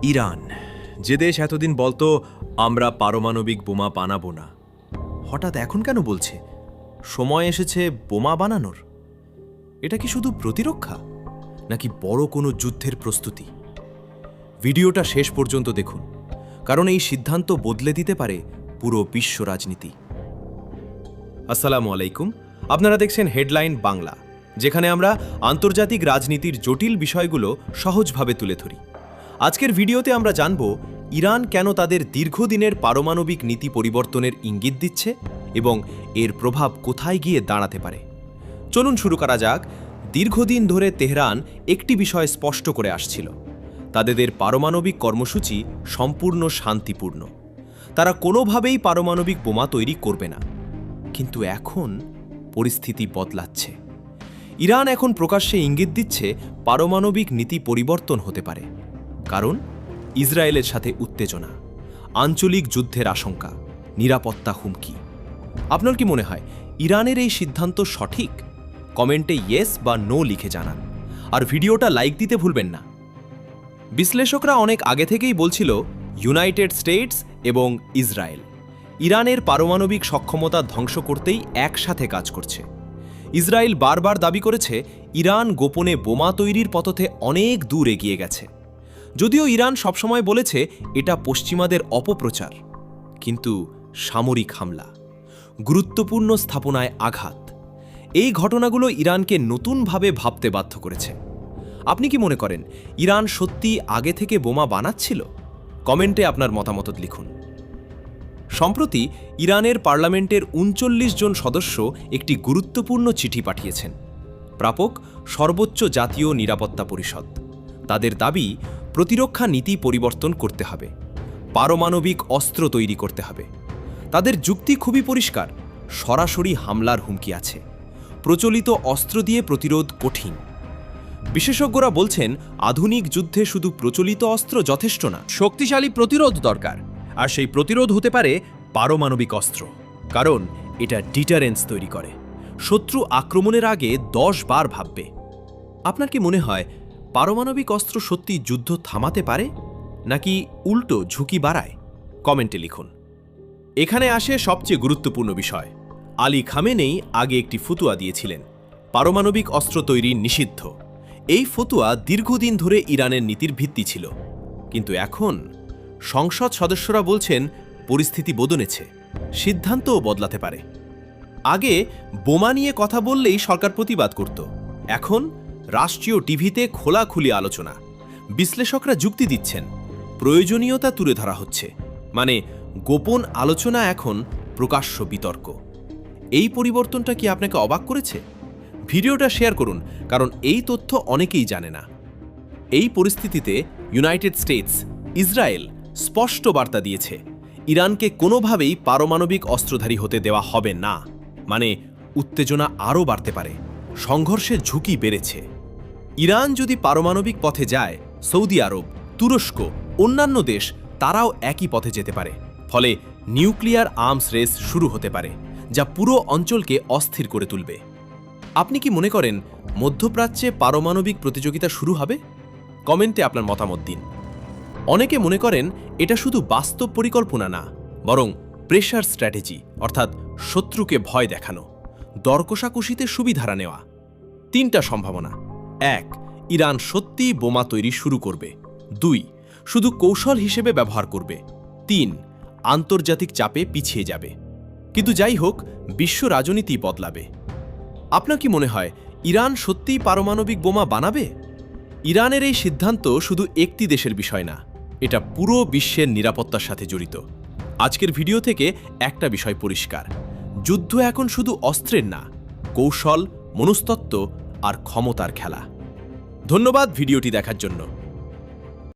Iran, যে দেশ এতদিন বলতো আমরা পারমাণবিক বোমা বানাবো না, হঠাৎ এখন কেন বলছে সময় এসেছে বোমা বানানোর? এটা কি শুধু প্রতিরক্ষা নাকি বড় কোনো যুদ্ধের প্রস্তুতি? ভিডিওটা শেষ পর্যন্ত দেখুন, কারণ এই সিদ্ধান্ত বদলে দিতে পারে পুরো বিশ্ব রাজনীতি। আসসালামু আলাইকুম, আপনারা দেখছেন হেডলাইন বাংলা, যেখানে আমরা আন্তর্জাতিক রাজনীতির জটিল বিষয়গুলো সহজভাবে তুলে ধরি। আজকের ভিডিওতে আমরা জানব ইরান কেন তাদের দীর্ঘদিনের পারমাণবিক নীতি পরিবর্তনের ইঙ্গিত দিচ্ছে এবং এর প্রভাব কোথায় গিয়ে দাঁড়াতে পারে। চলুন শুরু করা যাক। দীর্ঘদিন ধরে তেহরান একটি বিষয় স্পষ্ট করে আসছিল, তাদের পারমাণবিক কর্মসূচি সম্পূর্ণ শান্তিপূর্ণ। তারা কোনোভাবেই পারমাণবিক বোমা তৈরি করবে না। কিন্তু এখন পরিস্থিতি বদলাচ্ছে। ইরান এখন প্রকাশ্যে ইঙ্গিত দিচ্ছে পারমাণবিক নীতি পরিবর্তন হতে পারে, কারণ ইসরায়েলের সাথে উত্তেজনা, আঞ্চলিক যুদ্ধের আশঙ্কা, নিরাপত্তা হুমকি। আপনার কি মনে হয় ইরানের এই সিদ্ধান্ত সঠিক? কমেন্টে ইয়েস বা নো লিখে জানান, আর ভিডিওটা লাইক দিতে ভুলবেন না। বিশ্লেষকরা অনেক আগে থেকেই বলছিল ইউনাইটেড স্টেটস এবং ইসরায়েল ইরানের পারমাণবিক সক্ষমতা ধ্বংস করতেই একসাথে কাজ করছে। ইসরায়েল বারবার দাবি করেছে ইরান গোপনে বোমা তৈরির পথে অনেক দূর এগিয়ে গেছে। যদিও ইরান সবসময় বলেছে এটা পশ্চিমাদের অপপ্রচার, কিন্তু সামরিক হামলা, গুরুত্বপূর্ণ স্থাপনায় আঘাত, এই ঘটনাগুলো ইরানকে নতুনভাবে ভাবতে বাধ্য করেছে। আপনি কি মনে করেন ইরান সত্যি আগে থেকে বোমা বানাচ্ছিল? কমেন্টে আপনার মতামত লিখুন। সম্প্রতি ইরানের পার্লামেন্টের ৩৯ জন সদস্য একটি গুরুত্বপূর্ণ চিঠি পাঠিয়েছেন। প্রাপক সর্বোচ্চ জাতীয় নিরাপত্তা পরিষদ। তাদের দাবি প্রতিরক্ষা নীতি পরিবর্তন করতে হবে, পারমাণবিক অস্ত্র তৈরি করতে হবে। তাদের যুক্তি খুবই পরিষ্কার, সরাসরি হামলার হুমকি আছে, প্রচলিত অস্ত্র দিয়ে প্রতিরোধ কঠিন। বিশেষজ্ঞরা বলছেন আধুনিক যুদ্ধে শুধু প্রচলিত অস্ত্র যথেষ্ট না, শক্তিশালী প্রতিরোধ দরকার। আর সেই প্রতিরোধ হতে পারে পারমাণবিক অস্ত্র, কারণ এটা ডিটারেন্স তৈরি করে, শত্রু আক্রমণের আগে 10 বার ভাববে। আপনার কি মনে হয় পারমাণবিক অস্ত্র সত্যি যুদ্ধ থামাতে পারে নাকি উল্টো ঝুঁকি বাড়ায়? কমেন্টে লিখুন। এখানে আসে সবচেয়ে গুরুত্বপূর্ণ বিষয়। আলী খামেনেই আগে একটি ফতুয়া দিয়েছিলেন, পারমাণবিক অস্ত্র তৈরি নিষিদ্ধ। এই ফতুয়া দীর্ঘদিন ধরে ইরানের নীতির ভিত্তি ছিল, কিন্তু এখন সংসদ সদস্যরা বলছেন পরিস্থিতি বদলেছে, সিদ্ধান্তও বদলাতে পারে। আগে বোমা নিয়ে কথা বললেই সরকার প্রতিবাদ করত, এখন রাষ্ট্রীয় টিভিতে খোলাখুলি আলোচনা। বিশ্লেষকরা যুক্তি দিচ্ছেন প্রয়োজনীয়তা তুলে ধরা হচ্ছে, মানে গোপন আলোচনা এখন প্রকাশ্য বিতর্ক। এই পরিবর্তনটা কি আপনাকে অবাক করেছে? ভিডিওটা শেয়ার করুন, কারণ এই তথ্য অনেকেই জানে না। এই পরিস্থিতিতে ইউনাইটেড স্টেটস, ইসরায়েল স্পষ্ট বার্তা দিয়েছে ইরানকে কোনোভাবেই পারমাণবিক অস্ত্রধারী হতে দেওয়া হবে না। মানে উত্তেজনা আরও বাড়তে পারে, সংঘর্ষের ঝুঁকি বেড়েছে। ইরান যদি পারমাণবিক পথে যায়, সৌদি আরব, তুরস্ক, অন্যান্য দেশ তারাও একই পথে যেতে পারে। ফলে নিউক্লিয়ার আর্মস রেস শুরু হতে পারে, যা পুরো অঞ্চলকে অস্থির করে তুলবে। আপনি কি মনে করেন মধ্যপ্রাচ্যে পারমাণবিক প্রতিযোগিতা শুরু হবে? কমেন্টে আপনার মতামত দিন। অনেকে মনে করেন এটা শুধু বাস্তব পরিকল্পনা না, বরং প্রেশার স্ট্র্যাটেজি, অর্থাৎ শত্রুকে ভয় দেখানো, দরকষাকষিতে সুবিধারা নেওয়া। 3টা সম্ভাবনা: 1, ইরান সত্যিই বোমা তৈরি শুরু করবে; 2, শুধু কৌশল হিসেবে ব্যবহার করবে; 3, আন্তর্জাতিক চাপে পিছিয়ে যাবে। কিন্তু যাই হোক, বিশ্ব রাজনীতি বদলাবে। আপনার কি মনে হয় ইরান সত্যিই পারমাণবিক বোমা বানাবে? ইরানের এই সিদ্ধান্ত শুধু একটি দেশের বিষয় না, এটা পুরো বিশ্বের নিরাপত্তার সাথে জড়িত। আজকের ভিডিও থেকে একটা বিষয় পরিষ্কার, যুদ্ধ এখন শুধু অস্ত্রের না, কৌশল, মনস্তত্ত্ব আর ক্ষমতার খেলা। ধন্যবাদ ভিডিওটি দেখার জন্য।